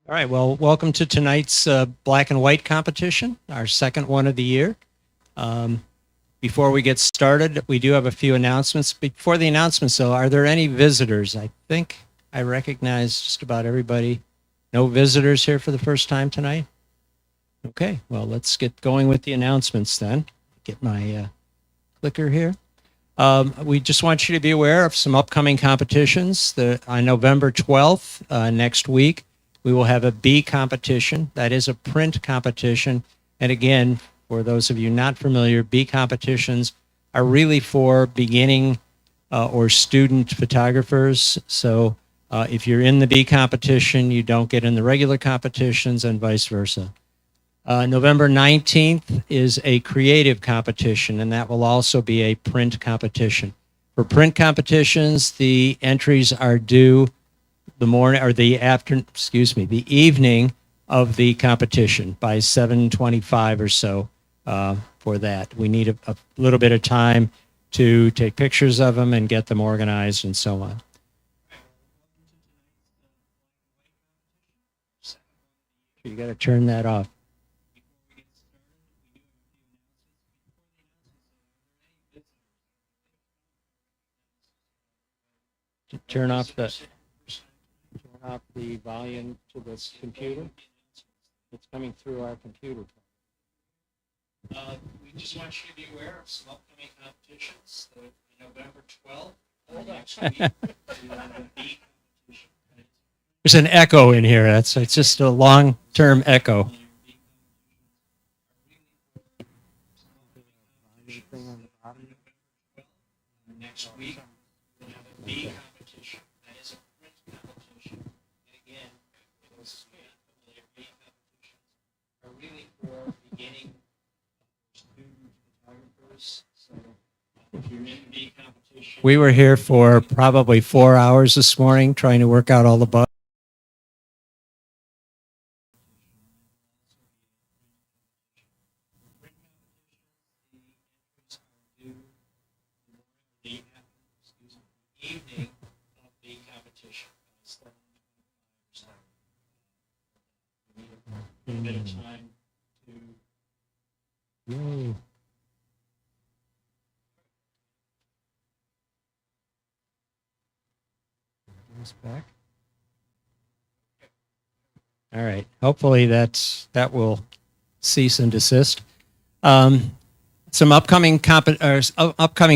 All right, well, welcome to tonight's black and white competition, our second one of the year. Before we get started, we do have a few announcements. Before the announcements, though, are there any visitors? I think I recognize just about everybody. No visitors here for the first time tonight? Okay, well, let's get going with the announcements then. Get my clicker here. We just want you to be aware of some upcoming competitions. On November 12th, next week, we will have a bee competition. That is a print competition. And again, for those of you not familiar, bee competitions are really for beginning or student photographers. So if you're in the bee competition, you don't get in the regular competitions and vice versa. November 19th is a creative competition, and that will also be a print competition. For print competitions, the entries are due the evening of the competition by 7:25 or so for that. We need a little bit of time to take pictures of them and get them organized and so on. You got to turn that off. Turn off the volume to this computer. It's coming through our computer. We just want you to be aware of some upcoming competitions. November 12th. There's an echo in here. It's just a long-term echo. Next week, we'll have a bee competition. That is a print competition. And again, those bee competitions are really for beginning student photographers. So if you're in the bee competition, we were here for probably 4 hours this morning trying to work out all the bugs. Evening of the competition. A little bit of time to. Yay. Back. All right. Hopefully that will cease and desist. Some upcoming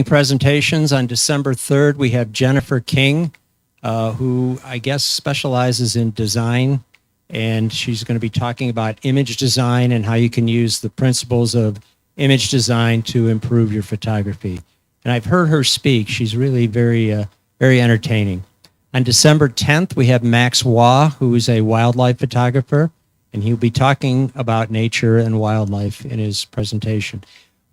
presentations on December 3rd. We have Jennifer King, who I guess specializes in design, and she's going to be talking about image design and how you can use the principles of image design to improve your photography. And I've heard her speak. She's really very entertaining. On December 10th, we have Max Waugh, who is a wildlife photographer, and he'll be talking about nature and wildlife in his presentation.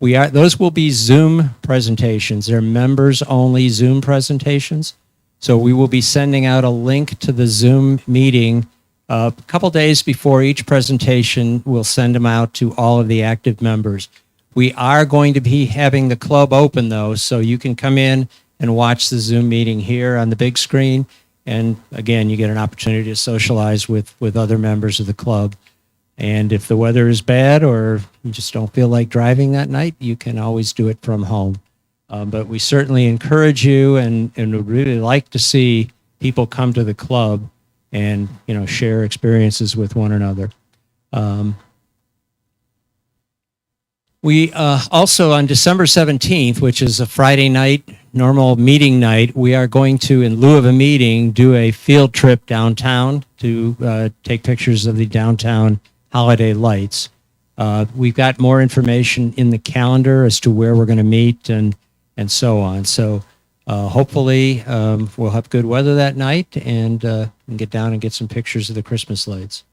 Those will be Zoom presentations. They're members-only Zoom presentations. So we will be sending out a link to the Zoom meeting a couple days before each presentation. We'll send them out to all of the active members. We are going to be having the club open, though, so you can come in and watch the Zoom meeting here on the big screen. And again, you get an opportunity to socialize with other members of the club. And if the weather is bad or you just don't feel like driving that night, you can always do it from home. But we certainly encourage you and would really like to see people come to the club and share experiences with one another. We also, on December 17th, which is a Friday night, normal meeting night, we are going to, in lieu of a meeting, do a field trip downtown to take pictures of the downtown holiday lights. We've got more information in the calendar as to where we're going to meet and so on. So hopefully we'll have good weather that night and get down and get some pictures of the Christmas lights.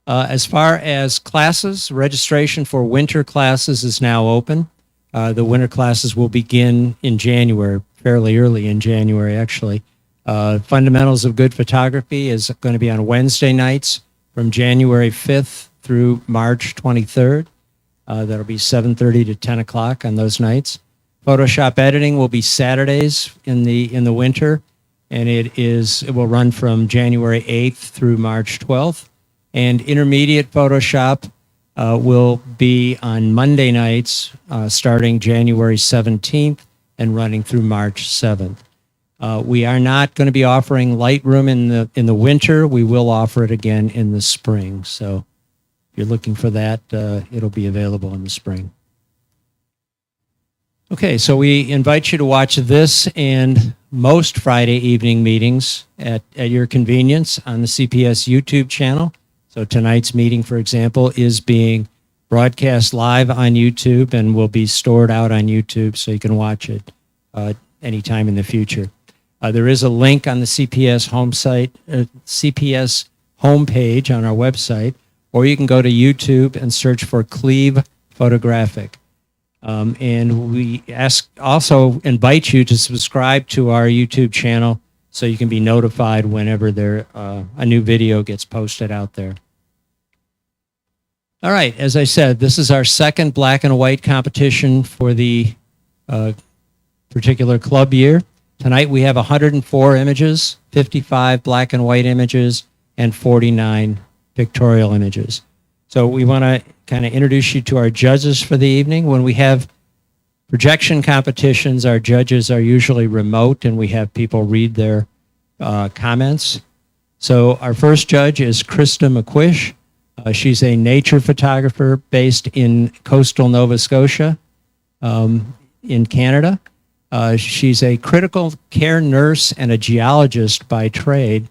As far as classes, registration for winter classes is now open. The winter classes will begin in January, fairly early in January, actually. Fundamentals of Good Photography is going to be on Wednesday nights from January 5th through March 23rd. That'll be 7:30 to 10 o'clock on those nights. Photoshop editing will be Saturdays in the winter, and it will run from January 8th through March 12th. And intermediate Photoshop will be on Monday nights starting January 17th and running through March 7th. We are not going to be offering Lightroom in the winter. We will offer it again in the spring. So if you're looking for that, it'll be available in the spring. Okay, so we invite you to watch this and most Friday evening meetings at your convenience on the CPS YouTube channel. So tonight's meeting, for example, is being broadcast live on YouTube and will be stored out on YouTube so you can watch it anytime in the future. There is a link on the CPS CPS homepage on our website, or you can go to YouTube and search for Cleve Photographic. And we also invite you to subscribe to our YouTube channel so you can be notified whenever a new video gets posted out there. All right, as I said, this is our second black and white competition for the particular club year. Tonight we have 104 images, 55 black and white images, and 49 pictorial images. So we want to kind of introduce you to our judges for the evening. When we have projection competitions, our judges are usually remote and we have people read their comments. So our first judge is Krista McQuish. She's a nature photographer based in coastal Nova Scotia in Canada. She's a critical care nurse and a geologist by trade,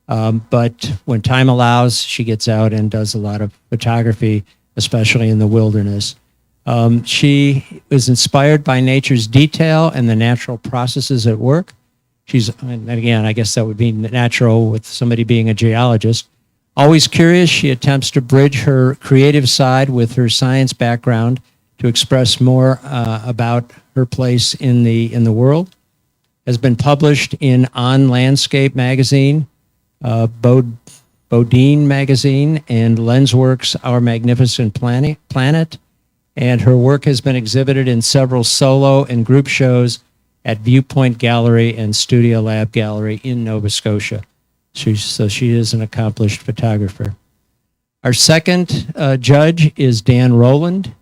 but when time allows, she gets out and does a lot of photography, especially in the wilderness. She was inspired by nature's detail and the natural processes at work. And again, I guess that would be natural with somebody being a geologist. Always curious, she attempts to bridge her creative side with her science background to express more about her place in the world. Has been published in On Landscape magazine, Bodine magazine, and Lensworks Our Magnificent Planet. And her work has been exhibited in several solo and group shows at Viewpoint Gallery and Studio Lab Gallery in Nova Scotia. So she is an accomplished photographer. Our second judge is Dan Roland.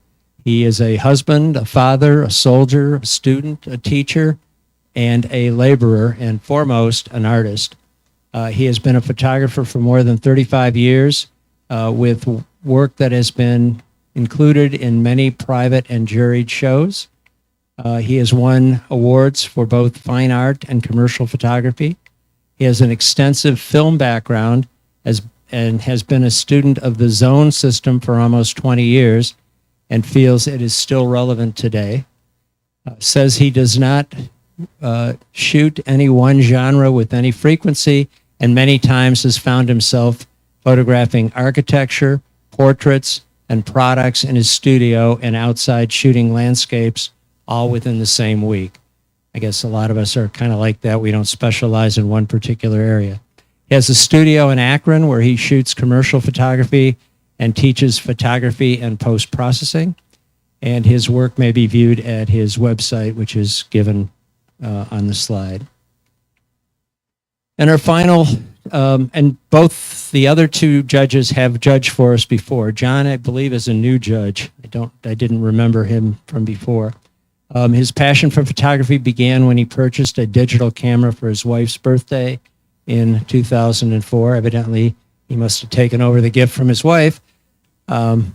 He is a husband, a father, a soldier, a student, a teacher, and a laborer, and foremost, an artist. He has been a photographer for more than 35 years with work that has been included in many private and juried shows. He has won awards for both fine art and commercial photography. He has an extensive film background and has been a student of the zone system for almost 20 years and feels it is still relevant today. Says he does not shoot any one genre with any frequency, and many times has found himself photographing architecture, portraits, and products in his studio and outside shooting landscapes all within the same week. I guess a lot of us are kind of like that. We don't specialize in one particular area. He has a studio in Akron where he shoots commercial photography and teaches photography and post-processing. And his work may be viewed at his website, which is given on the slide. And our final, and both the other two judges have judged for us before. John, I believe, is a new judge. I didn't remember him from before. His passion for photography began when he purchased a digital camera for his wife's birthday in 2004. Evidently, he must have taken over the gift from his wife. I'm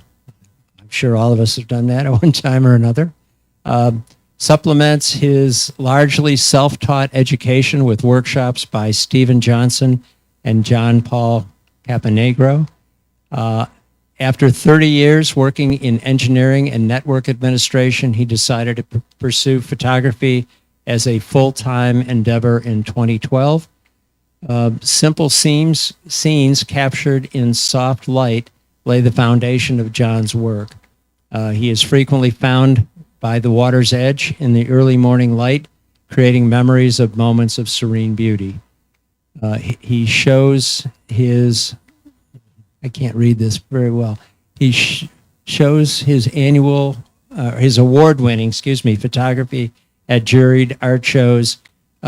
sure all of us have done that at one time or another. Supplements his largely self-taught education with workshops by Stephen Johnson and John Paul Caponegro. After 30 years working in engineering and network administration, he decided to pursue photography as a full-time endeavor in 2012. Simple scenes captured in soft light lay the foundation of John's work. He is frequently found by the water's edge in the early morning light, creating memories of moments of serene beauty. He shows his... I can't read this very well. He shows his his award-winning, photography at juried art shows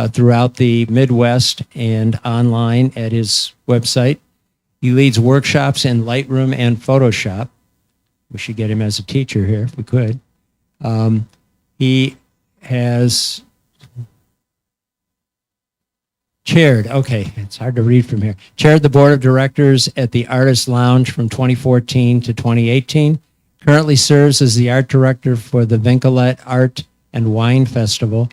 throughout the Midwest and online at his website. He leads workshops in Lightroom and Photoshop. We should get him as a teacher here if we could. He has chaired the board of directors at the Artist Lounge from 2014 to 2018. Currently serves as the art director for the Vincolette Art and Wine Festival.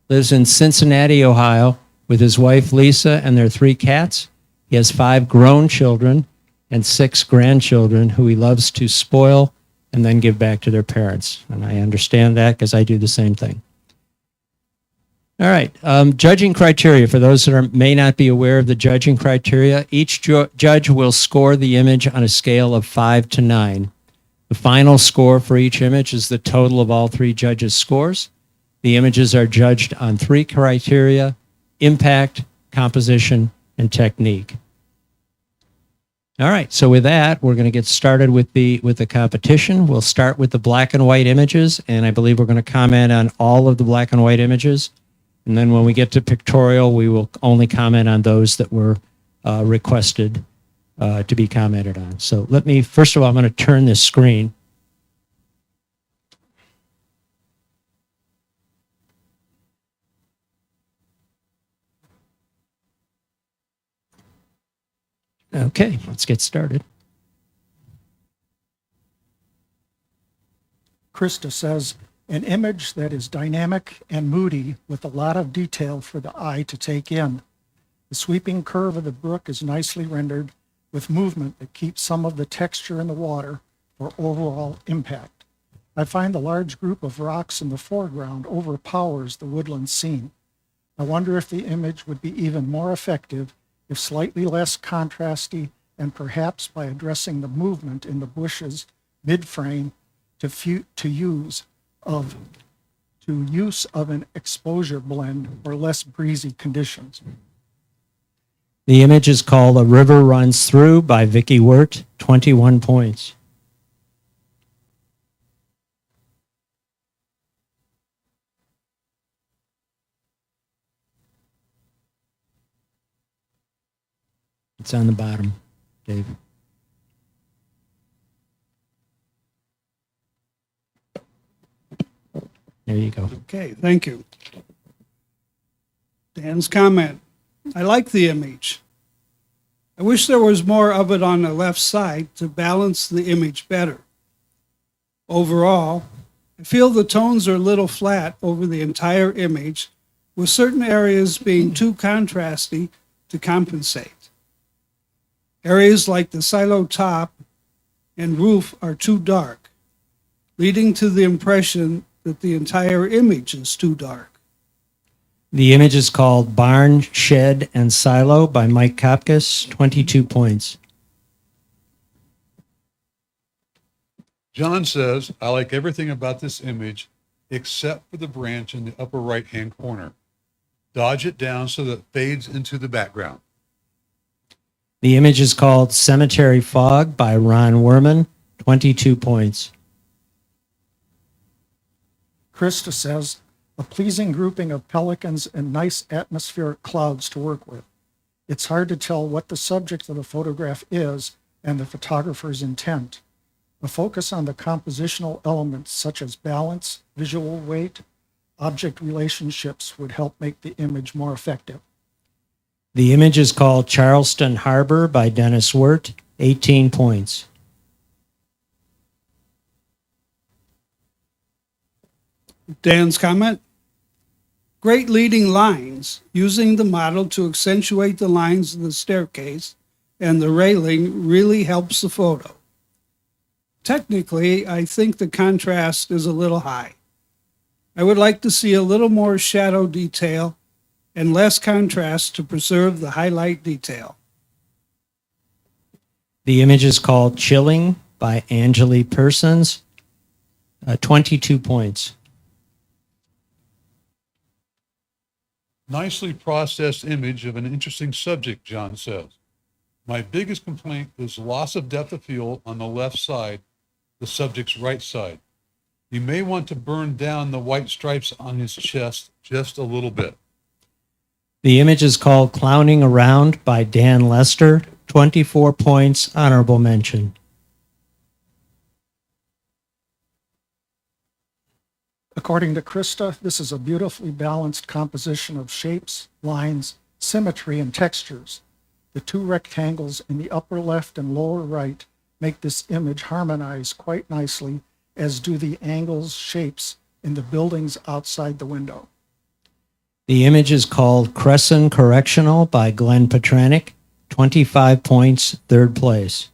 Lives in Cincinnati, Ohio, with his wife Lisa and their 3 cats. He has 5 grown children and 6 grandchildren who he loves to spoil and then give back to their parents. And I understand that because I do the same thing. All right, judging criteria. For those that may not be aware of the judging criteria, each judge will score the image on a scale of 5 to 9. The final score for each image is the total of all 3 judges' scores. The images are judged on 3 criteria: impact, composition, and technique. All right, so with that, we're going to get started with the competition. We'll start with the black and white images, and I believe we're going to comment on all of the black and white images. And then when we get to pictorial, we will only comment on those that were requested to be commented on. So first of all, I'm going to turn this screen. Okay, let's get started. Krista says, an image that is dynamic and moody with a lot of detail for the eye to take in. The sweeping curve of the brook is nicely rendered with movement that keeps some of the texture in the water for overall impact. I find the large group of rocks in the foreground overpowers the woodland scene. I wonder if the image would be even more effective if slightly less contrasty, and perhaps by addressing the movement in the bushes mid-frame to use of an exposure blend or less breezy conditions. The image is called A River Runs Through by Vicki Wirt, 21 points. It's on the bottom, Dave. There you go. Okay, thank you. Dan's comment. I like the image. I wish there was more of it on the left side to balance the image better. Overall, I feel the tones are a little flat over the entire image, with certain areas being too contrasty to compensate. Areas like the silo top and roof are too dark, leading to the impression that the entire image is too dark. The image is called Barn, Shed, and Silo by Mike Kopkis, 22 points. John says, I like everything about this image except for the branch in the upper right-hand corner. Dodge it down so that it fades into the background. The image is called Cemetery Fog by Ron Werman, 22 points. Krista says, a pleasing grouping of pelicans and nice atmospheric clouds to work with. It's hard to tell what the subject of the photograph is and the photographer's intent. A focus on the compositional elements such as balance, visual weight, object relationships would help make the image more effective. The image is called Charleston Harbor by Dennis Wirt, 18 points. Dan's comment. Great leading lines, using the model to accentuate the lines of the staircase and the railing really helps the photo. Technically, I think the contrast is a little high. I would like to see a little more shadow detail and less contrast to preserve the highlight detail. The image is called Chilling by Angeli Persons, 22 points. Nicely processed image of an interesting subject, John says. My biggest complaint is loss of depth of field on the left side, the subject's right side. You may want to burn down the white stripes on his chest just a little bit. The image is called Clowning Around by Dan Lester, 24 points, honorable mention. According to Krista, this is a beautifully balanced composition of shapes, lines, symmetry, and textures. The two rectangles in the upper left and lower right make this image harmonize quite nicely, as do the angles, shapes in the buildings outside the window. The image is called Crescent Correctional by Glenn Petranek, 25 points, third place.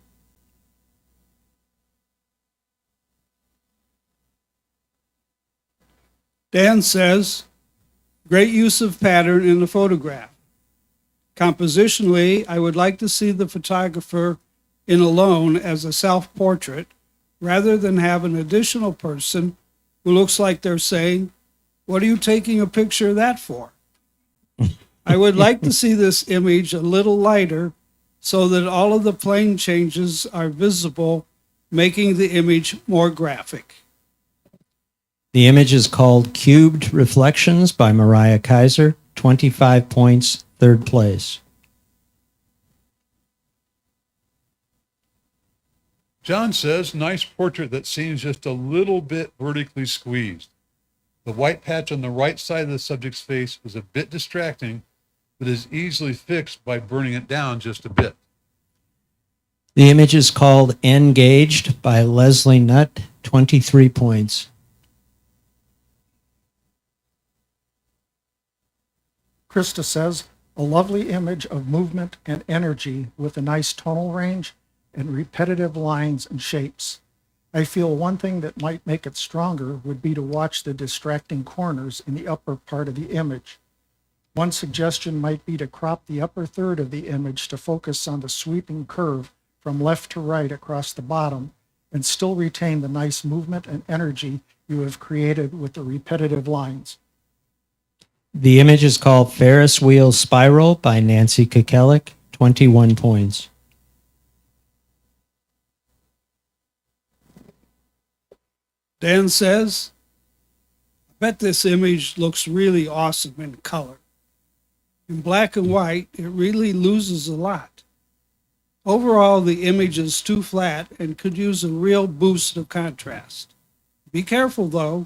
Dan says, great use of pattern in the photograph. Compositionally, I would like to see the photographer in alone as a self-portrait rather than have an additional person who looks like they're saying, what are you taking a picture of that for? I would like to see this image a little lighter so that all of the plane changes are visible, making the image more graphic. The image is called Cubed Reflections by Mariah Kaiser, 25 points, third place. John says, nice portrait that seems just a little bit vertically squeezed. The white patch on the right side of the subject's face is a bit distracting, but is easily fixed by burning it down just a bit. The image is called Engaged by Leslie Nutt, 23 points. Krista says, a lovely image of movement and energy with a nice tonal range and repetitive lines and shapes. I feel one thing that might make it stronger would be to watch the distracting corners in the upper part of the image. One suggestion might be to crop the upper third of the image to focus on the sweeping curve from left to right across the bottom and still retain the nice movement and energy you have created with the repetitive lines. The image is called Ferris Wheel Spiral by Nancy Kukelik, 21 points. Dan says, I bet this image looks really awesome in color. In black and white, it really loses a lot. Overall, the image is too flat and could use a real boost of contrast. Be careful though.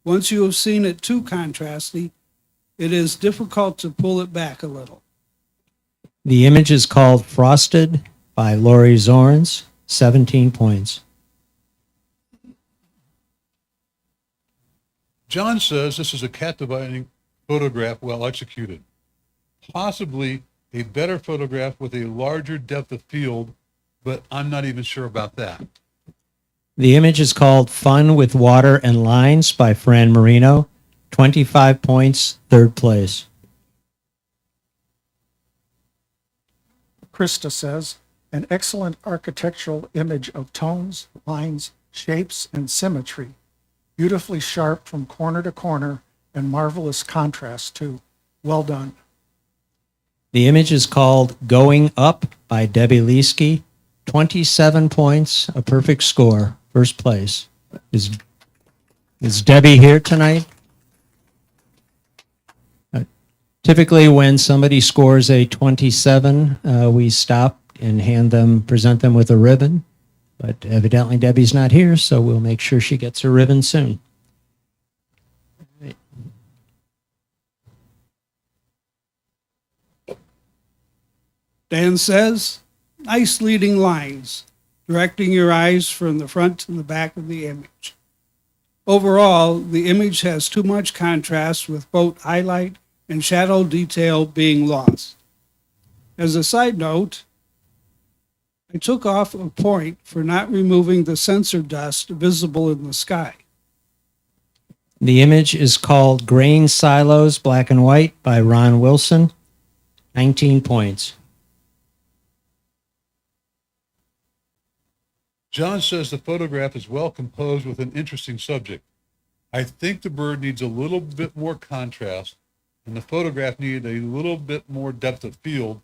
Once you have seen it too contrasty, it is difficult to pull it back a little. The image is called Frosted by Lori Zorns, 17 points. John says this is a captivating photograph well executed. Possibly a better photograph with a larger depth of field, but I'm not even sure about that. The image is called Fun with Water and Lines by Fran Marino, 25 points, third place. Krista says, an excellent architectural image of tones, lines, shapes, and symmetry. Beautifully sharp from corner to corner and marvelous contrast too. Well done. The image is called Going Up by Debbie Leesky, 27 points, a perfect score, first place. Is Debbie here tonight? Typically, when somebody scores a 27, we stop and present them with a ribbon. But evidently, Debbie's not here, so we'll make sure she gets her ribbon soon. Dan says, nice leading lines, directing your eyes from the front to the back of the image. Overall, the image has too much contrast with both highlight and shadow detail being lost. As a side note, I took off a point for not removing the sensor dust visible in the sky. The image is called Grain Silos, Black and White by Ron Wilson, 19 points. John says the photograph is well composed with an interesting subject. I think the bird needs a little bit more contrast, and the photograph needed a little bit more depth of field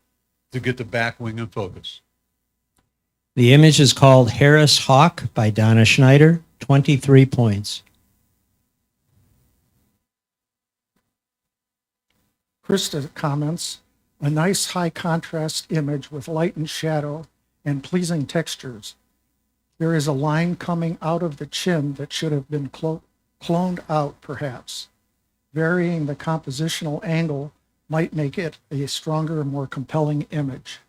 to get the back wing in focus. The image is called Harris Hawk by Donna Schneider, 23 points. Krista comments, a nice high contrast image with light and shadow and pleasing textures. There is a line coming out of the chin that should have been cloned out, perhaps. Varying the compositional angle might make it a stronger, more compelling image.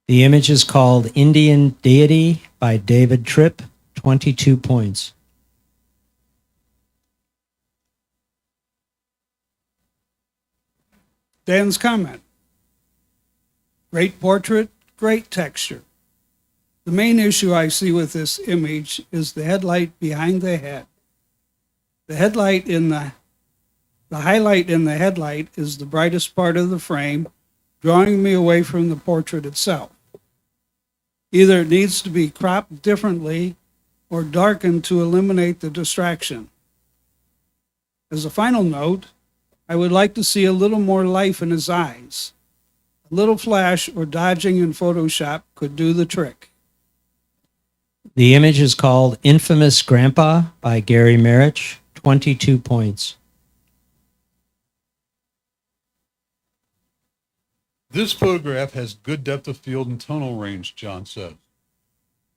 The image is called Indian Deity by David Tripp, 22 points. Dan's comment. Great portrait, great texture. The main issue I see with this image is the headlight behind the head. The highlight in the headlight is the brightest part of the frame, drawing me away from the portrait itself. Either it needs to be cropped differently or darkened to eliminate the distraction. As a final note, I would like to see a little more life in his eyes. A little flash or dodging in Photoshop could do the trick. The image is called Infamous Grandpa by Gary Marich, 22 points. This photograph has good depth of field and tonal range, John says.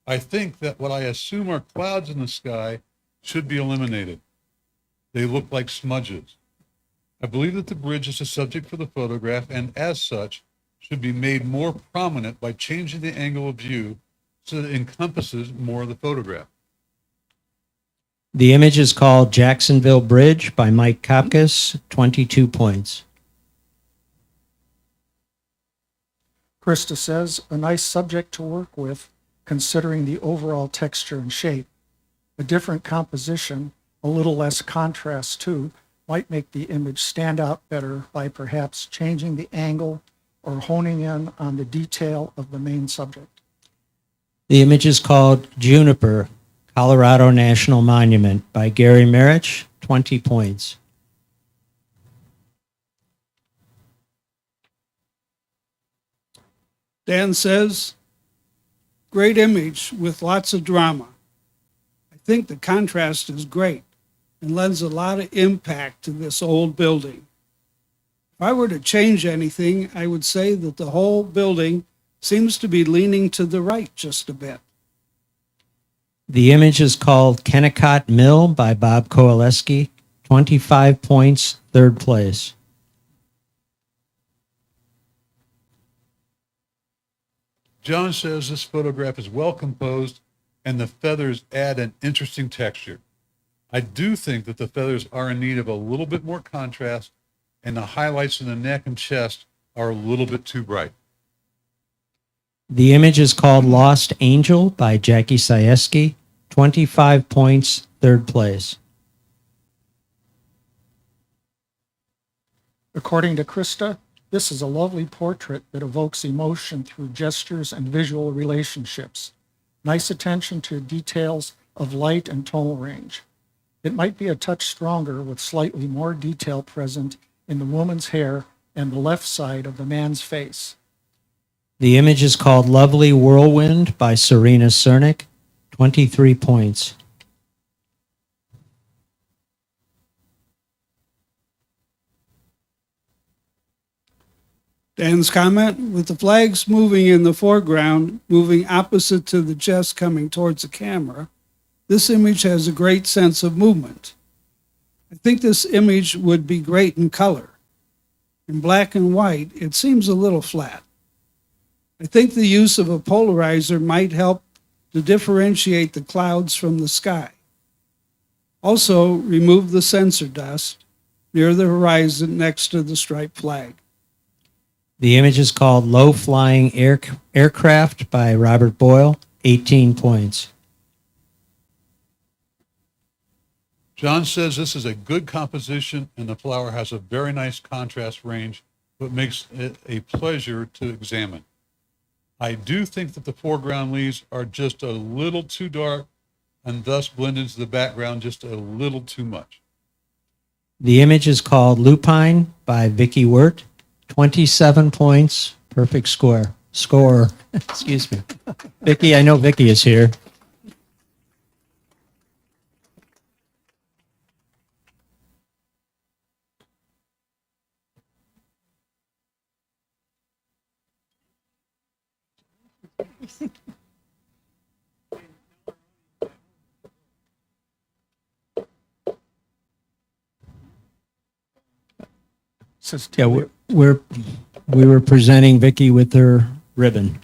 I think that what I assume are clouds in the sky should be eliminated. They look like smudges. I believe that the bridge is the subject for the photograph and as such should be made more prominent by changing the angle of view so that it encompasses more of the photograph. The image is called Jacksonville Bridge by Mike Kopkis, 22 points. Krista says, a nice subject to work with, considering the overall texture and shape. A different composition, a little less contrast too, might make the image stand out better by perhaps changing the angle or honing in on the detail of the main subject. The image is called Juniper, Colorado National Monument by Gary Marich, 20 points. Dan says, great image with lots of drama. I think the contrast is great and lends a lot of impact to this old building. If I were to change anything, I would say that the whole building seems to be leaning to the right just a bit. The image is called Kennecott Mill by Bob Kowaleski, 25 points, third place. John says this photograph is well composed and the feathers add an interesting texture. I do think that the feathers are in need of a little bit more contrast and the highlights in the neck and chest are a little bit too bright. The image is called Lost Angel by Jackie Sieski, 25 points, third place. According to Krista, this is a lovely portrait that evokes emotion through gestures and visual relationships. Nice attention to details of light and tonal range. It might be a touch stronger with slightly more detail present in the woman's hair and the left side of the man's face. The image is called Lovely Whirlwind by Serena Cernick, 23 points. Dan's comment, with the flags moving in the foreground, moving opposite to the chest coming towards the camera, this image has a great sense of movement. I think this image would be great in color. In black and white, it seems a little flat. I think the use of a polarizer might help to differentiate the clouds from the sky. Also, remove the sensor dust near the horizon next to the striped flag. The image is called Low Flying Aircraft by Robert Boyle, 18 points. John says this is a good composition and the flower has a very nice contrast range, but makes it a pleasure to examine. I do think that the foreground leaves are just a little too dark and thus blend into the background just a little too much. The image is called Lupine by Vicky Wirt, 27 points, perfect score. Excuse me. Vicky, I know Vicky is here. Says Yeah, we were presenting Vicky with her ribbon.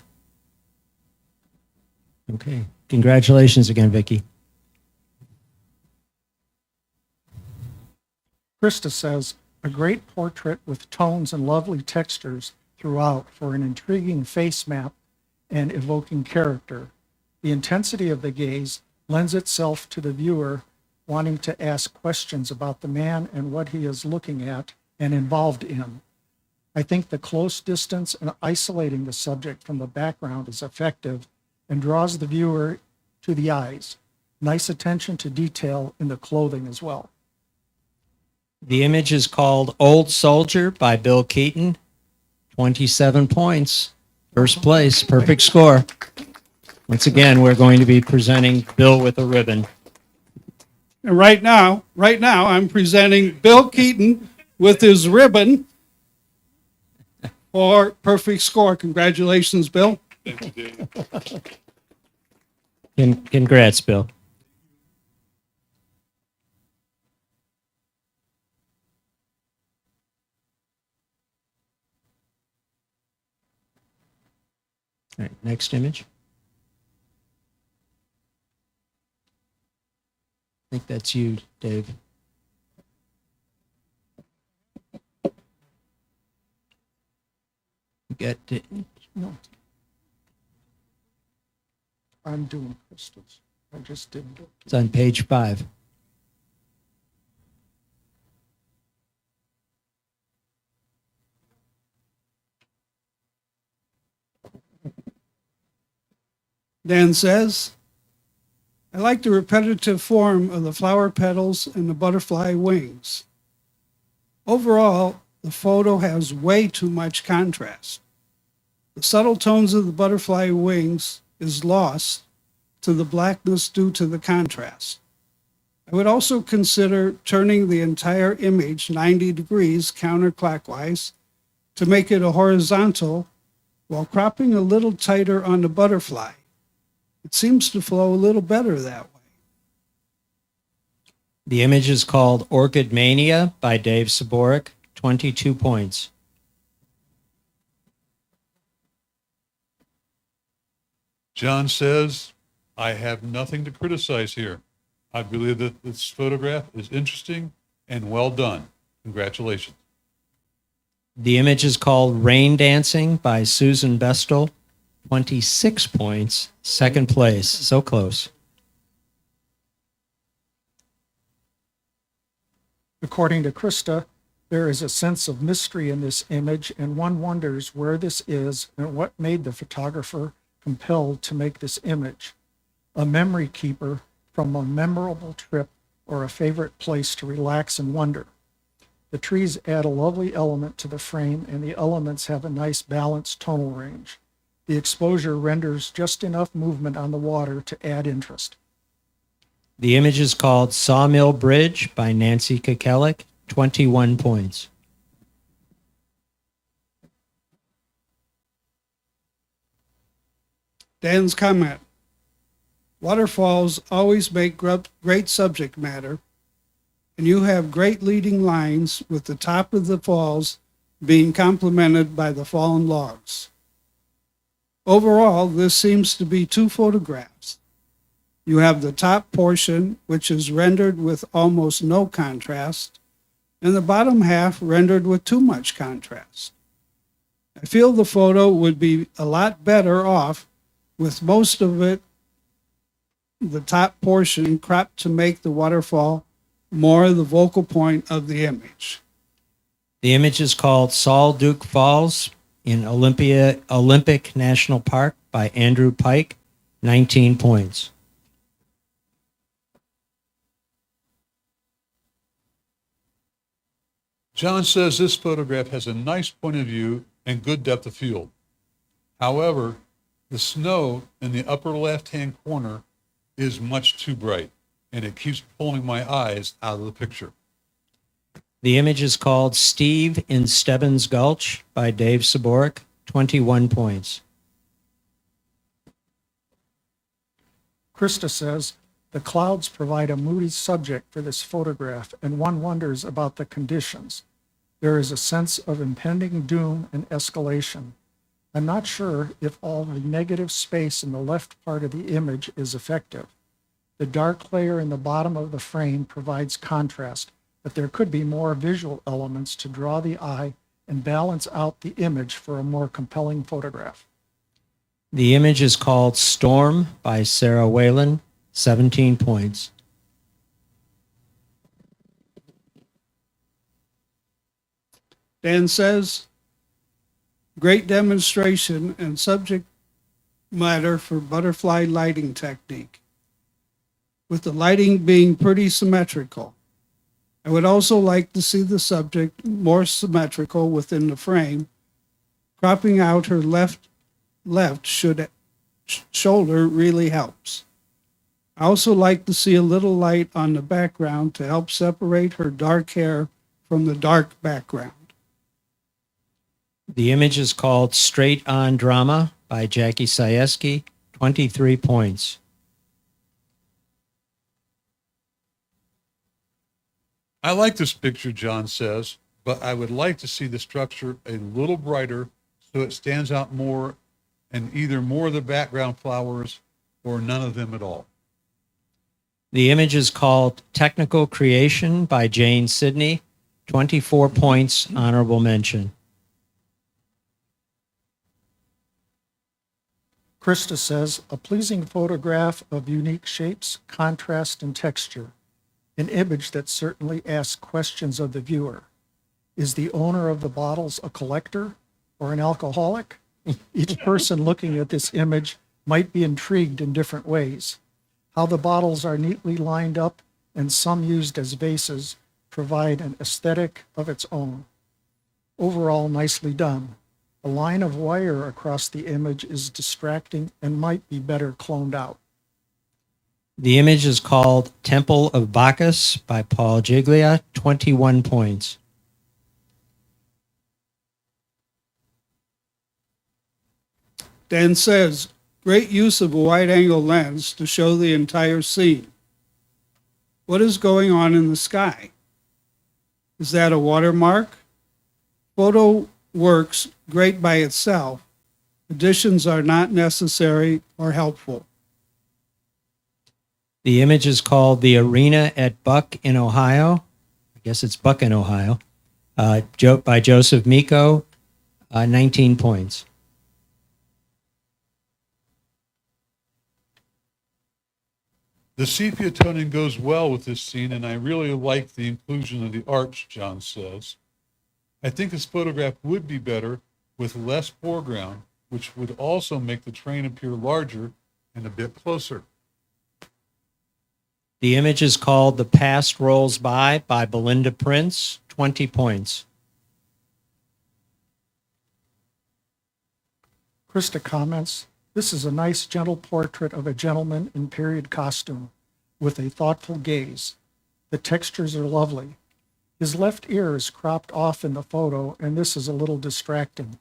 Okay. Congratulations again, Vicky. Krista says, a great portrait with tones and lovely textures throughout for an intriguing face map and evoking character. The intensity of the gaze lends itself to the viewer wanting to ask questions about the man and what he is looking at and involved in. I think the close distance and isolating the subject from the background is effective and draws the viewer to the eyes. Nice attention to detail in the clothing as well. The image is called Old Soldier by Bill Keaton. 27 points. First place, perfect score. Once again, we're going to be presenting Bill with a ribbon. And right now, I'm presenting Bill Keaton with his ribbon for perfect score. Congratulations, Bill. Congrats, Bill. All right, next image. I think that's you, Dave. You get it. No. I'm doing Krista's. I just didn't. It's on page 5. Dan says, I like the repetitive form of the flower petals and the butterfly wings. Overall, the photo has way too much contrast. The subtle tones of the butterfly wings is lost to the blackness due to the contrast. I would also consider turning the entire image 90 degrees counterclockwise to make it a horizontal while cropping a little tighter on the butterfly. It seems to flow a little better that way. The image is called Orchid Mania by Dave Saborik. 22 points. John says, I have nothing to criticize here. I believe that this photograph is interesting and well done. Congratulations. The image is called Rain Dancing by Susan Bestel. 26 points. Second place. So close. According to Krista, there is a sense of mystery in this image, and one wonders where this is and what made the photographer compelled to make this image. A memory keeper from a memorable trip or a favorite place to relax and wonder. The trees add a lovely element to the frame, and the elements have a nice balanced tonal range. The exposure renders just enough movement on the water to add interest. The image is called Sawmill Bridge by Nancy Kekelik. 21 points. Dan's comment. Waterfalls always make great subject matter, and you have great leading lines with the top of the falls being complemented by the fallen logs. Overall, this seems to be 2 photographs. You have the top portion, which is rendered with almost no contrast, and the bottom half rendered with too much contrast. I feel the photo would be a lot better off with most of it, the top portion, cropped to make the waterfall more the focal point of the image. The image is called Saul Duke Falls in Olympic National Park by Andrew Pike. 19 points. John says this photograph has a nice point of view and good depth of field. However, the snow in the upper left-hand corner is much too bright, and it keeps pulling my eyes out of the picture. The image is called Steve in Stebbins Gulch by Dave Saborik. 21 points. Krista says, the clouds provide a moody subject for this photograph, and one wonders about the conditions. There is a sense of impending doom and escalation. I'm not sure if all the negative space in the left part of the image is effective. The dark layer in the bottom of the frame provides contrast, but there could be more visual elements to draw the eye and balance out the image for a more compelling photograph. The image is called Storm by Sarah Whalen, 17 points. Dan says, great demonstration and subject matter for butterfly lighting technique, with the lighting being pretty symmetrical. I would also like to see the subject more symmetrical within the frame, cropping out her left shoulder really helps. I also like to see a little light on the background to help separate her dark hair from the dark background. The image is called Straight On Drama by Jackie Sieski, 23 points. I like this picture, John says, but I would like to see the structure a little brighter so it stands out more, and either more of the background flowers or none of them at all. The image is called Technical Creation by Jane Sidney, 24 points, honorable mention. Krista says, a pleasing photograph of unique shapes, contrast, and texture. An image that certainly asks questions of the viewer. Is the owner of the bottles a collector or an alcoholic? Each person looking at this image might be intrigued in different ways. How the bottles are neatly lined up and some used as vases provide an aesthetic of its own. Overall, nicely done. A line of wire across the image is distracting and might be better cloned out. The image is called Temple of Bacchus by Paul Giglia, 21 points. Dan says, great use of a wide-angle lens to show the entire scene. What is going on in the sky? Is that a watermark? Photo works great by itself. Additions are not necessary or helpful. The image is called The Arena at Buck in Ohio. I guess it's Buck in Ohio. By Joseph Miko, 19 points. The sepia toning goes well with this scene, and I really like the inclusion of the arch, John says. I think this photograph would be better with less foreground, which would also make the train appear larger and a bit closer. The image is called The Past Rolls by Belinda Prince, 20 points. Krista comments, this is a nice, gentle portrait of a gentleman in period costume with a thoughtful gaze. The textures are lovely. His left ear is cropped off in the photo, and this is a little distracting.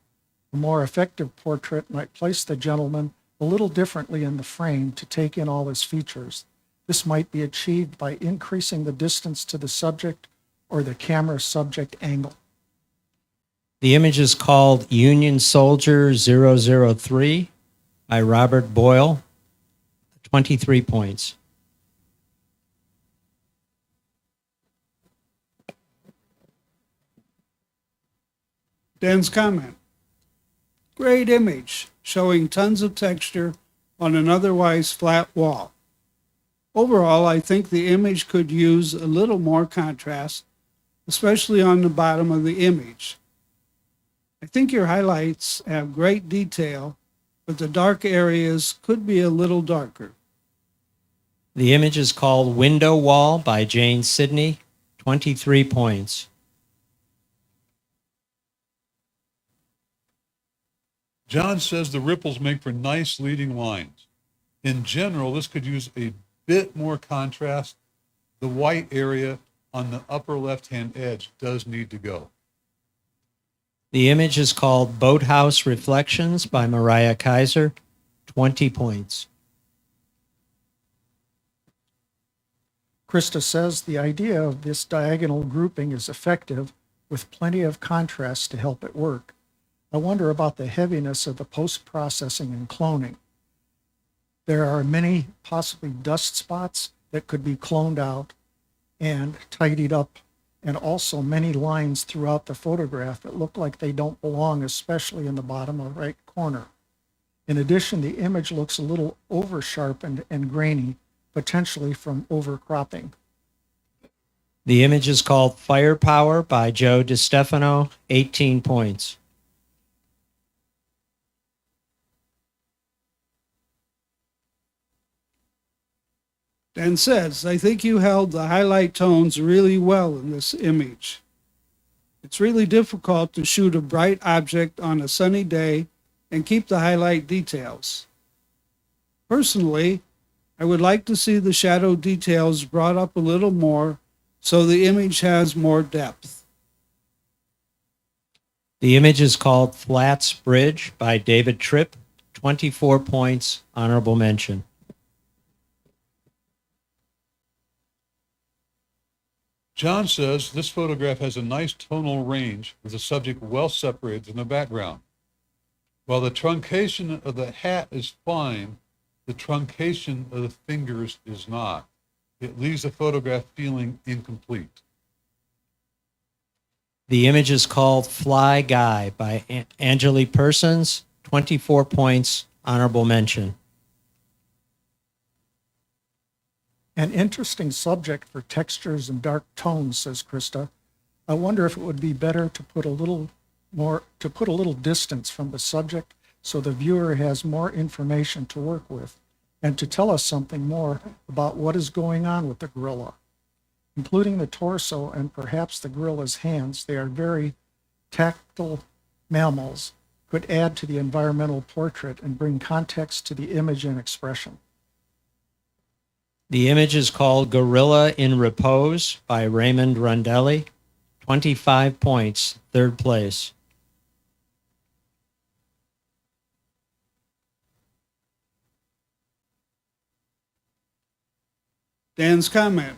A more effective portrait might place the gentleman a little differently in the frame to take in all his features. This might be achieved by increasing the distance to the subject or the camera subject angle. The image is called Union Soldier 003 by Robert Boyle, 23 points. Dan's comment. Great image, showing tons of texture on an otherwise flat wall. Overall, I think the image could use a little more contrast, especially on the bottom of the image. I think your highlights have great detail, but the dark areas could be a little darker. The image is called Window Wall by Jane Sidney, 23 points. John says the ripples make for nice leading lines. In general, this could use a bit more contrast. The white area on the upper left-hand edge does need to go. The image is called Boathouse Reflections by Mariah Kaiser, 20 points. Krista says the idea of this diagonal grouping is effective with plenty of contrast to help it work. I wonder about the heaviness of the post-processing and cloning. There are many possibly dust spots that could be cloned out and tidied up, and also many lines throughout the photograph that look like they don't belong, especially in the bottom right corner. In addition, the image looks a little over-sharpened and grainy, potentially from overcropping. The image is called Firepower by Joe DiStefano, 18 points. Dan says, I think you held the highlight tones really well in this image. It's really difficult to shoot a bright object on a sunny day and keep the highlight details. Personally, I would like to see the shadow details brought up a little more so the image has more depth. The image is called Flats Bridge by David Tripp, 24 points, honorable mention. John says this photograph has a nice tonal range with the subject well separated from the background. While the truncation of the hat is fine, the truncation of the fingers is not. It leaves the photograph feeling incomplete. The image is called Fly Guy by Angeli Persons, 24 points, honorable mention. An interesting subject for textures and dark tones, says Krista. I wonder if it would be better to put a little distance from the subject so the viewer has more information to work with and to tell us something more about what is going on with the gorilla. Including the torso and perhaps the gorilla's hands, they are very tactile mammals, could add to the environmental portrait and bring context to the image and expression. The image is called Gorilla in Repose by Raymond Rondelli, 25 points, third place. Dan's comment.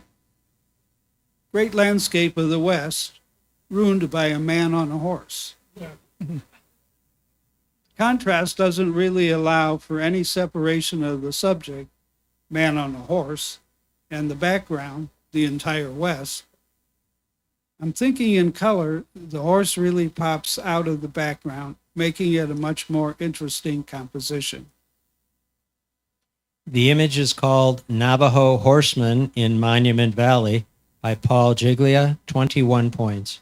Great landscape of the West, ruined by a man on a horse. Contrast doesn't really allow for any separation of the subject, man on a horse, and the background, the entire West. I'm thinking in color, the horse really pops out of the background, making it a much more interesting composition. The image is called Navajo Horseman in Monument Valley by Paul Giglia, 21 points.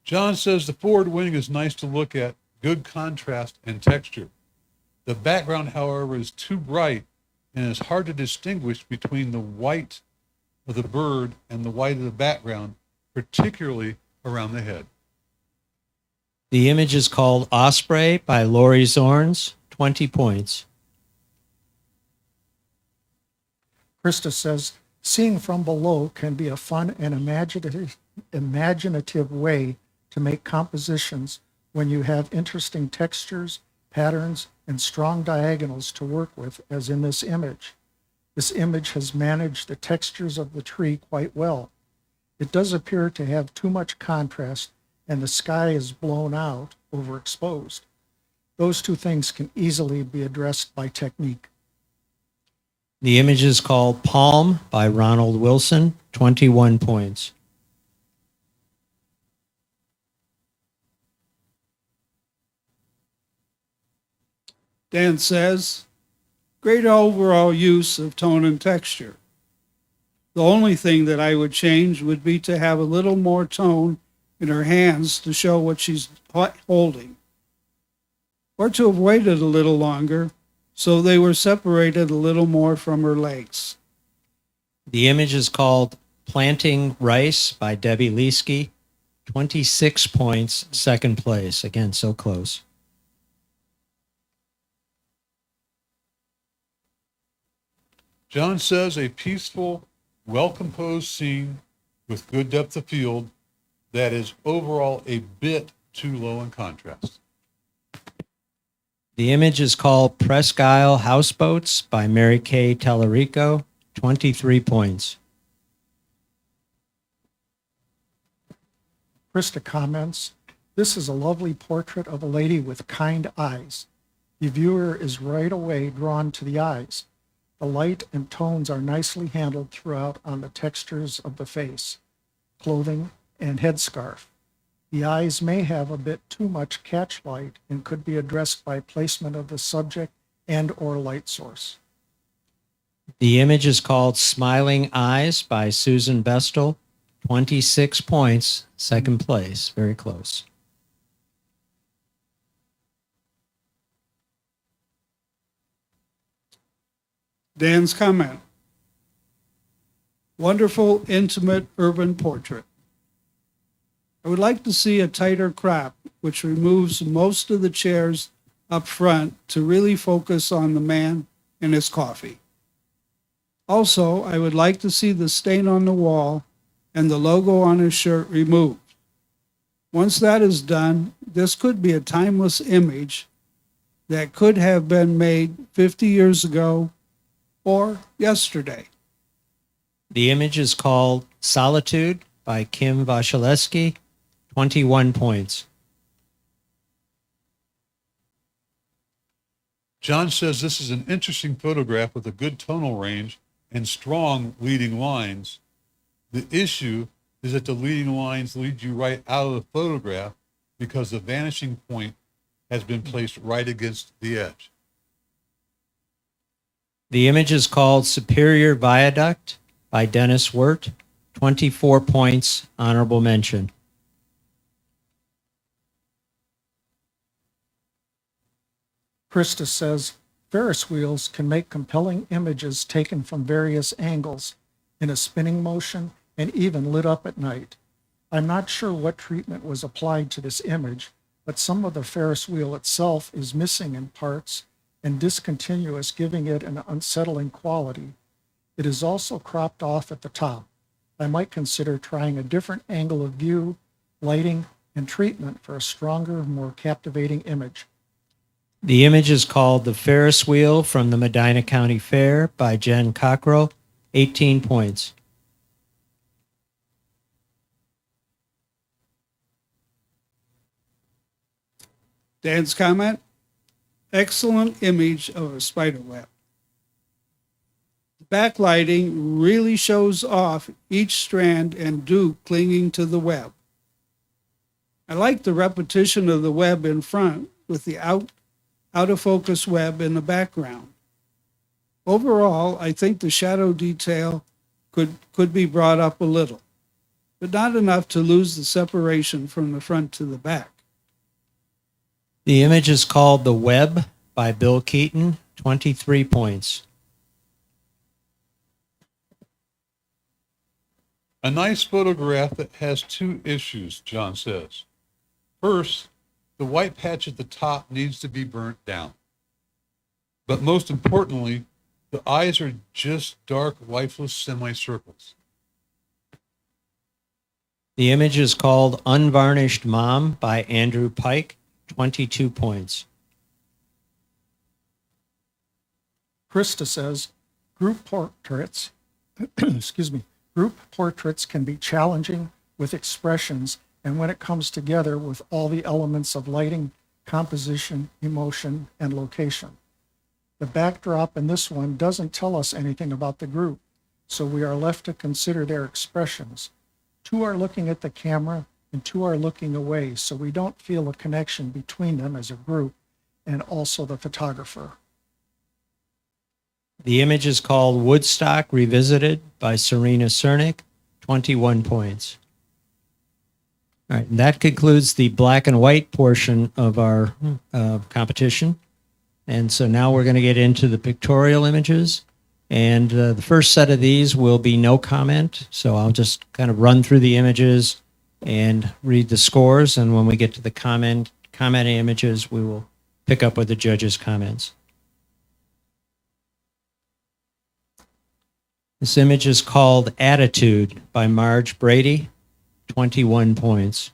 John says the forward wing is nice to look at, good contrast and texture. The background, however, is too bright and it's hard to distinguish between the white of the bird and the white of the background, particularly around the head. The image is called Osprey by Laurie Zorns, 20 points. Krista says, seeing from below can be a fun and imaginative way to make compositions when you have interesting textures, patterns, and strong diagonals to work with, as in this image. This image has managed the textures of the tree quite well. It does appear to have too much contrast, and the sky is blown out, overexposed. Those two things can easily be addressed by technique. The image is called Palm by Ronald Wilson, 21 points. Dan says, great overall use of tone and texture. The only thing that I would change would be to have a little more tone in her hands to show what she's holding, or to have waited a little longer so they were separated a little more from her legs. The image is called Planting Rice by Debbie Leesky, 26 points, second place. Again, so close. John says a peaceful, well-composed scene with good depth of field that is overall a bit too low in contrast. The image is called Presque Houseboats by Marich Talarico, 23 points. Krista comments, "This is a lovely portrait of a lady with kind eyes. The viewer is right away drawn to the eyes. The light and tones are nicely handled throughout on the textures of the face, clothing, and headscarf. The eyes may have a bit too much catch light and could be addressed by placement of the subject and or light source." The image is called Smiling Eyes by Susan Bestel, 26 points, second place, very close. Dan's comment. Wonderful, intimate urban portrait. I would like to see a tighter crop, which removes most of the chairs up front to really focus on the man and his coffee. Also, I would like to see the stain on the wall and the logo on his shirt removed. Once that is done, this could be a timeless image that could have been made 50 years ago or yesterday. The image is called Solitude by Kim Vashilesky, 21 points. John says this is an interesting photograph with a good tonal range and strong leading lines. The issue is that the leading lines lead you right out of the photograph because the vanishing point has been placed right against the edge. The image is called Superior Viaduct by Dennis Wirt, 24 points, honorable mention. Krista says, "Ferris wheels can make compelling images taken from various angles in a spinning motion and even lit up at night. I'm not sure what treatment was applied to this image, but some of the Ferris wheel itself is missing in parts and discontinuous, giving it an unsettling quality. It is also cropped off at the top. I might consider trying a different angle of view, lighting, and treatment for a stronger, more captivating image." The image is called The Ferris Wheel from the Medina County Fair by Jen Cockrell, 18 points. Dan's comment. Excellent image of a spider web. The backlighting really shows off each strand and dupe clinging to the web. I like the repetition of the web in front with the out of focus web in the background. Overall, I think the shadow detail could be brought up a little, but not enough to lose the separation from the front to the back. The image is called The Web by Bill Keaton, 23 points. A nice photograph that has two issues, John says. First, the white patch at the top needs to be burnt down. But most importantly, the eyes are just dark, lifeless semicircles. The image is called Unvarnished Mom by Andrew Pike, 22 points. Krista says, group portraits, group portraits can be challenging with expressions, and when it comes together with all the elements of lighting, composition, emotion, and location. The backdrop in this one doesn't tell us anything about the group, so we are left to consider their expressions. Two are looking at the camera and two are looking away, so we don't feel a connection between them as a group and also the photographer. The image is called Woodstock Revisited by Serena Cernick, 21 points. All right, and that concludes the black and white portion of our competition. And so now we're going to get into the pictorial images. And the first set of these will be no comment. So I'll just kind of run through the images and read the scores. And when we get to the comment images, we will pick up with the judges' comments. This image is called Attitude by Marge Brady, 21 points.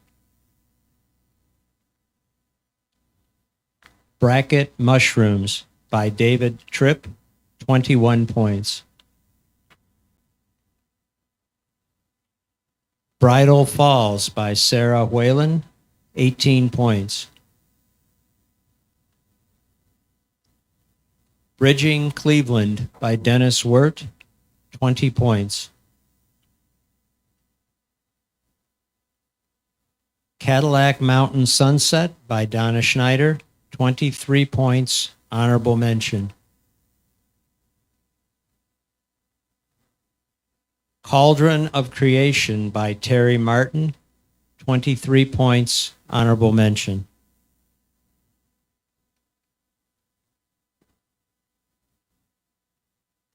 Bracket Mushrooms by David Tripp, 21 points. Bridal Falls by Sarah Whalen, 18 points. Bridging Cleveland by Dennis Wirt, 20 points. Cadillac Mountain Sunset by Donna Schneider, 23 points, honorable mention. Cauldron of Creation by Terry Martin, 23 points, honorable mention.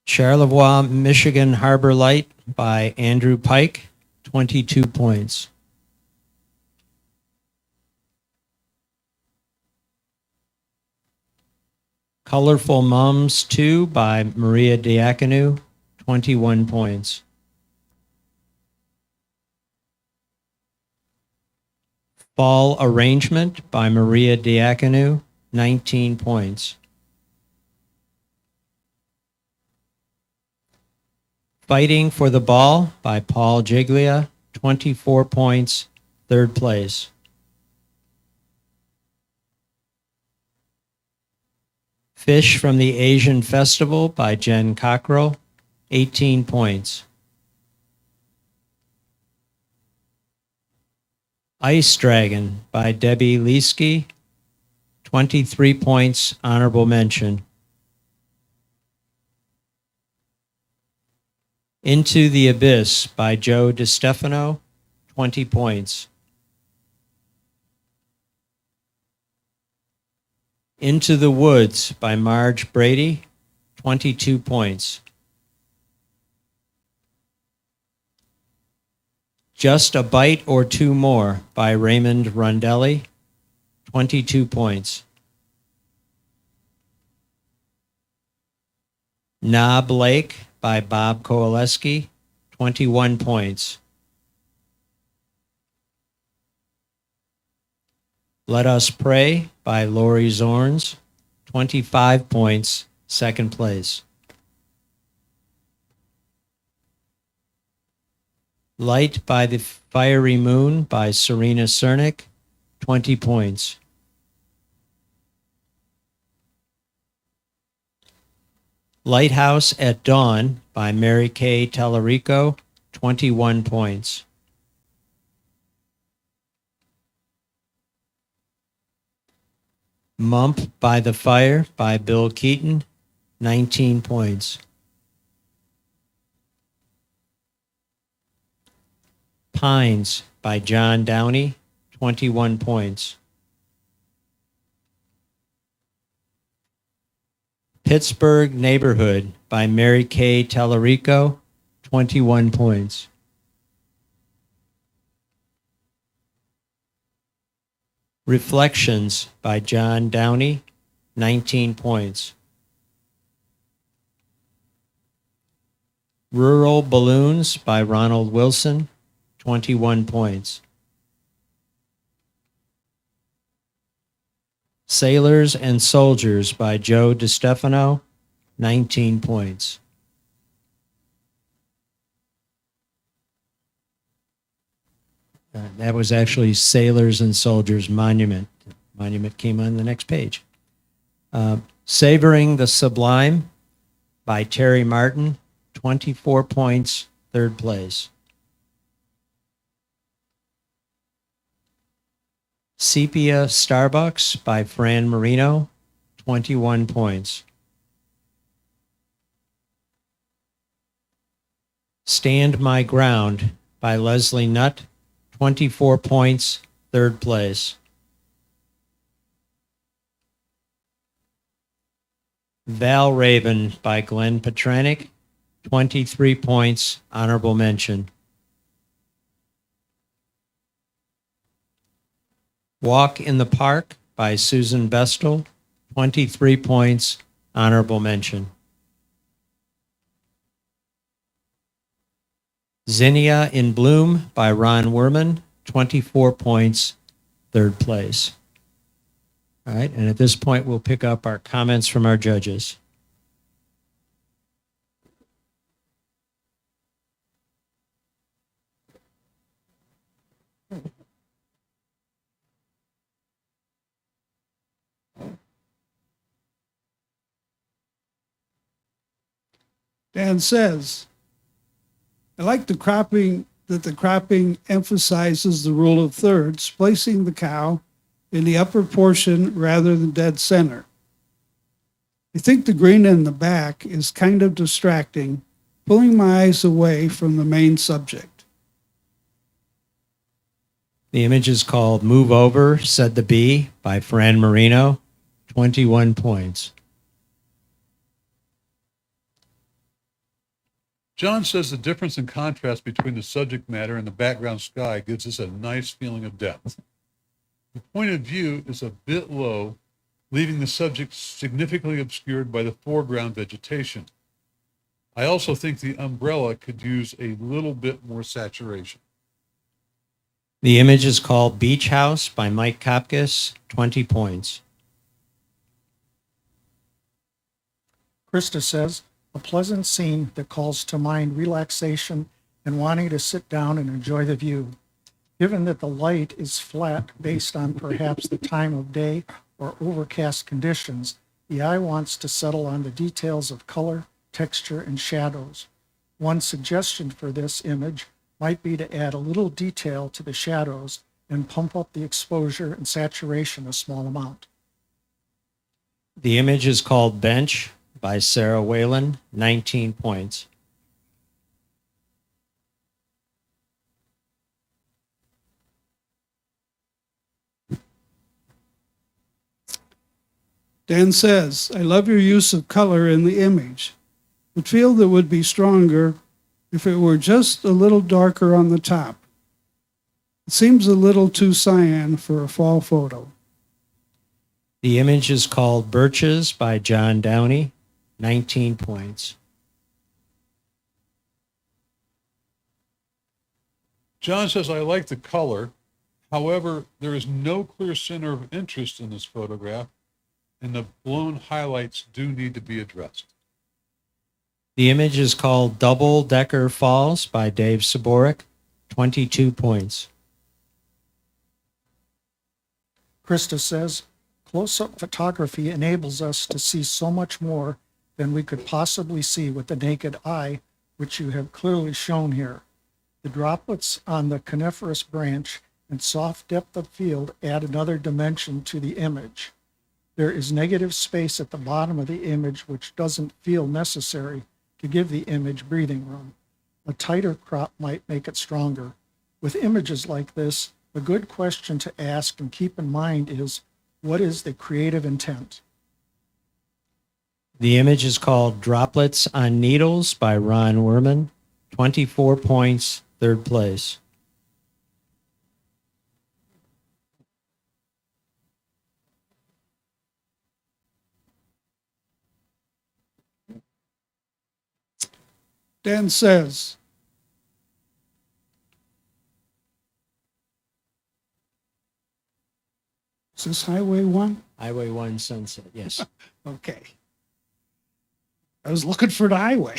Charlevoix, Michigan Harbor Light by Andrew Pike, 22 points. Colorful Mums 2 by Maria Diaconou, 21 points. Fall Arrangement by Maria Diaconou, 19 points. Fighting for the Ball by Paul Giglia, 24 points, third place. Fish from the Asian Festival by Jen Cockrell, 18 points. Ice Dragon by Debbie Leesky, 23 points, honorable mention. Into the Abyss by Joe DiStefano, 20 points. Into the Woods by Marge Brady, 22 points. Just a Bite or Two More by Raymond Rondelli, 22 points. Knob Lake by Bob Kowaleski, 21 points. Let Us Pray by Lori Zorns, 25 points, second place. Light by the Fiery Moon by Serena Cernick, 20 points. Lighthouse at Dawn by Mary Kay Talarico, 21 points. Mump by the Fire by Bill Keaton, 19 points. Pines by John Downey, 21 points. Pittsburgh Neighborhood by Mary Kay Talarico, 21 points. Reflections by John Downey, 19 points. Rural Balloons by Ronald Wilson, 21 points. Sailors and Soldiers by Joe DiStefano, 19 points. That was actually Sailors and Soldiers Monument. Monument came on the next page. Savoring the Sublime by Terry Martin, 24 points, third place. Sepia Starbucks by Fran Marino, 21 points. Stand My Ground by Leslie Nutt, 24 points, third place. Val Raven by Glenn Petranik, 23 points, honorable mention. Walk in the Park by Susan Bestel, 23 points, honorable mention. Zinnia in Bloom by Ron Werman, 24 points, third place. All right, and at this point, we'll pick up our comments from our judges. Dan says, I like the cropping, that the cropping emphasizes the rule of thirds, placing the cow in the upper portion rather than dead center. I think the green in the back is kind of distracting, pulling my eyes away from the main subject. The image is called Move Over, Said the Bee by Fran Marino, 21 points. John says the difference in contrast between the subject matter and the background sky gives us a nice feeling of depth. The point of view is a bit low, leaving the subject significantly obscured by the foreground vegetation. I also think the umbrella could use a little bit more saturation. The image is called Beach House by Mike Kopkis, 20 points. Krista says, a pleasant scene that calls to mind relaxation and wanting to sit down and enjoy the view. Given that the light is flat based on perhaps the time of day or overcast conditions, the eye wants to settle on the details of color, texture, and shadows. One suggestion for this image might be to add a little detail to the shadows and pump up the exposure and saturation a small amount. The image is called Bench by Sarah Whalen, 19 points. Dan says, I love your use of color in the image, but feel that would be stronger if it were just a little darker on the top. It seems a little too cyan for a fall photo. The image is called Birches by John Downey, 19 points. John says, I like the color. However, there is no clear center of interest in this photograph, and the blown highlights do need to be addressed. The image is called Double Decker Falls by Dave Saborik, 22 points. Krista says, close-up photography enables us to see so much more than we could possibly see with the naked eye, which you have clearly shown here. The droplets on the coniferous branch and soft depth of field add another dimension to the image. There is negative space at the bottom of the image which doesn't feel necessary to give the image breathing room. A tighter crop might make it stronger. With images like this, a good question to ask and keep in mind is, what is the creative intent? The image is called Droplets on Needles by Ron Werman, 24 points, third place. Dan says, is this Highway 1? Highway 1 Sunset, yes. Okay. I was looking for the highway.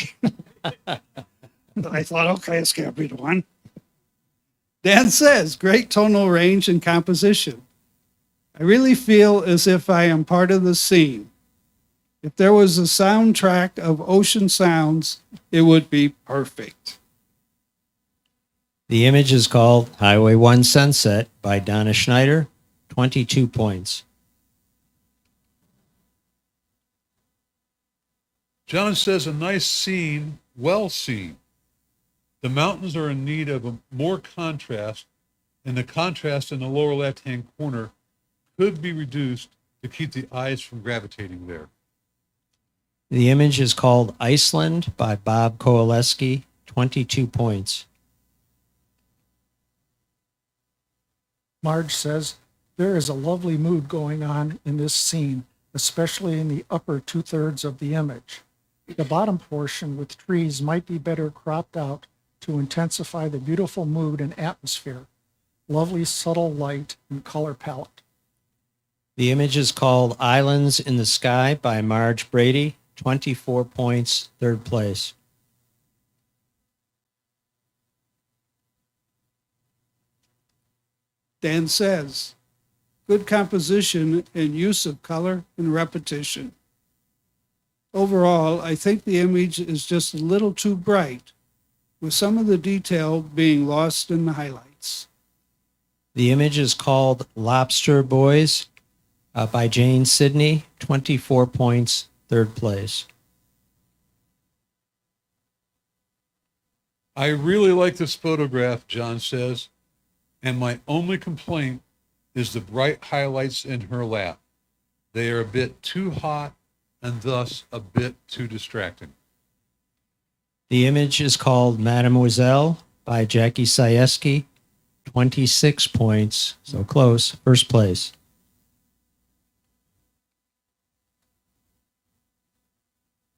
I thought, okay, this can't be the one. Dan says, great tonal range and composition. I really feel as if I am part of the scene. If there was a soundtrack of ocean sounds, it would be perfect. The image is called Highway 1 Sunset by Donna Schneider, 22 points. John says, a nice scene, well seen. The mountains are in need of more contrast, and the contrast in the lower left-hand corner could be reduced to keep the eyes from gravitating there. The image is called Iceland by Bob Kowaleski, 22 points. Marge says, there is a lovely mood going on in this scene, especially in the upper two-thirds of the image. The bottom portion with trees might be better cropped out to intensify the beautiful mood and atmosphere. Lovely subtle light and color palette. The image is called Islands in the Sky by Marge Brady, 24 points, third place. Dan says, good composition and use of color and repetition. Overall, I think the image is just a little too bright, with some of the detail being lost in the highlights. The image is called Lobster Boys by Jane Sidney, 24 points, third place. I really like this photograph, John says, and my only complaint is the bright highlights in her lap. They are a bit too hot and thus a bit too distracting. The image is called Mademoiselle by Jackie Sieski, 26 points, so close, first place.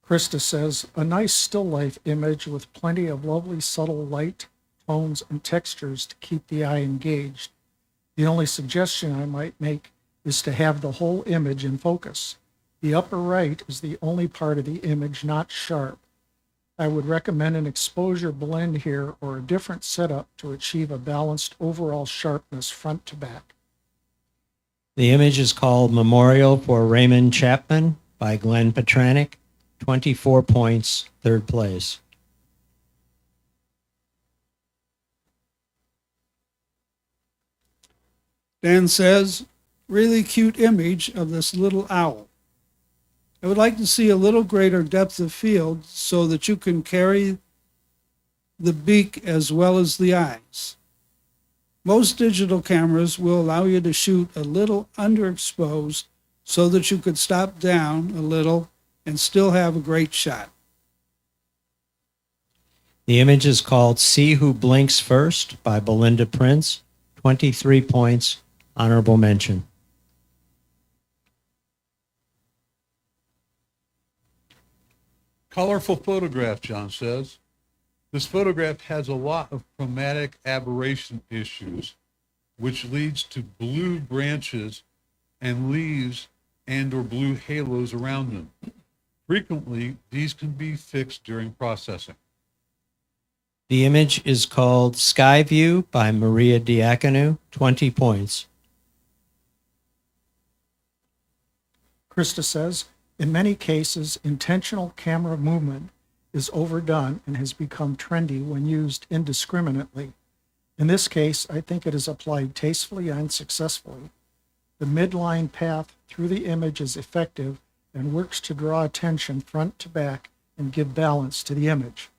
Krista says, a nice still life image with plenty of lovely subtle light, tones, and textures to keep the eye engaged. The only suggestion I might make is to have the whole image in focus. The upper right is the only part of the image not sharp. I would recommend an exposure blend here or a different setup to achieve a balanced overall sharpness front to back. The image is called Memorial for Raymond Chapman by Glenn Petranek, 24 points, third place. Dan says, really cute image of this little owl. I would like to see a little greater depth of field so that you can carry the beak as well as the eyes. Most digital cameras will allow you to shoot a little underexposed so that you could stop down a little and still have a great shot. The image is called See Who Blinks First by Belinda Prince, 23 points, honorable mention. Colorful photograph, John says. This photograph has a lot of chromatic aberration issues, which leads to blue branches and leaves and or blue halos around them. Frequently, these can be fixed during processing. The image is called Sky View by Maria Diaconou, 20 points. Krista says, in many cases, intentional camera movement is overdone and has become trendy when used indiscriminately. In this case, I think it is applied tastefully and successfully. The midline path through the image is effective and works to draw attention front to back and give balance to the image.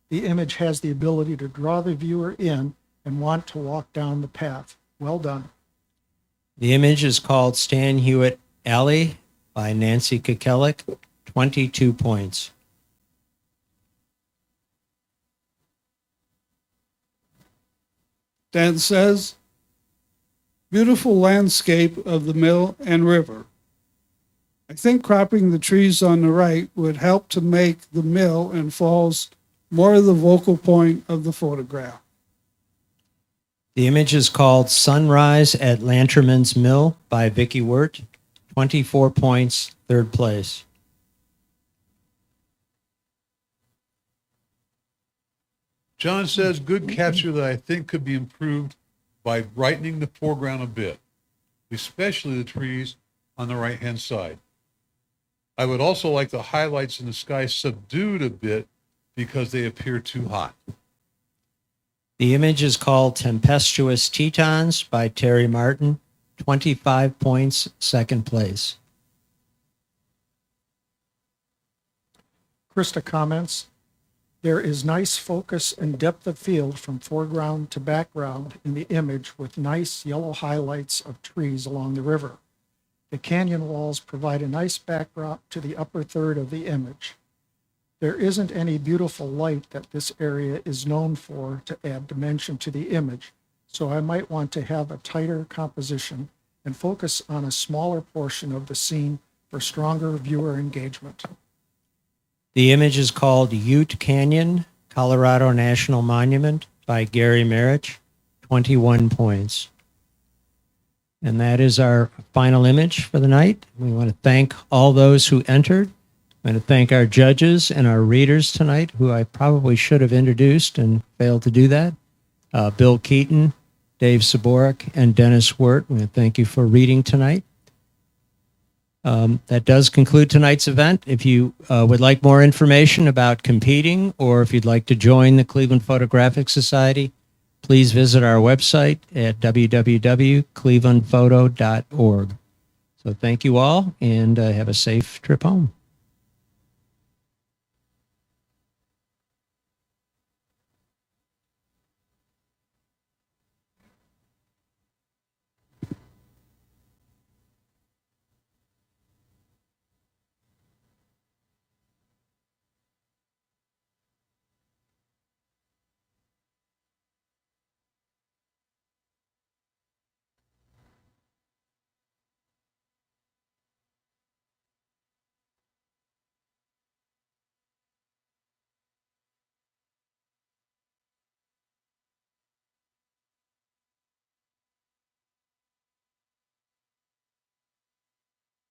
The image has the ability to draw the viewer in and want to walk down the path. Well done. The image is called Stan Hewitt Alley by Nancy Kukelik, 22 points. Dan says, beautiful landscape of the mill and river. I think cropping the trees on the right would help to make the mill and falls more of the focal point of the photograph. The image is called Sunrise at Lanterman's Mill by Vicky Wirt, 24 points, third place. John says, good capture that I think could be improved by brightening the foreground a bit, especially the trees on the right-hand side. I would also like the highlights in the sky subdued a bit because they appear too hot. The image is called Tempestuous Tetons by Terry Martin, 25 points, second place. Krista comments, there is nice focus and depth of field from foreground to background in the image with nice yellow highlights of trees along the river. The canyon walls provide a nice backdrop to the upper third of the image. There isn't any beautiful light that this area is known for to add dimension to the image, so I might want to have a tighter composition and focus on a smaller portion of the scene for stronger viewer engagement. The image is called Ute Canyon, Colorado National Monument by Gary Marich, 21 points. And that is our final image for the night. We want to thank all those who entered. I want to thank our judges and our readers tonight, who I probably should have introduced and failed to do that. Bill Keaton, Dave Saborik, and Dennis Wirt. I want to thank you for reading tonight. That does conclude tonight's event. If you would like more information about competing, or if you'd like to join the Cleveland Photographic Society, please visit our website at www.clevelandphoto.org. So thank you all, and have a safe trip home.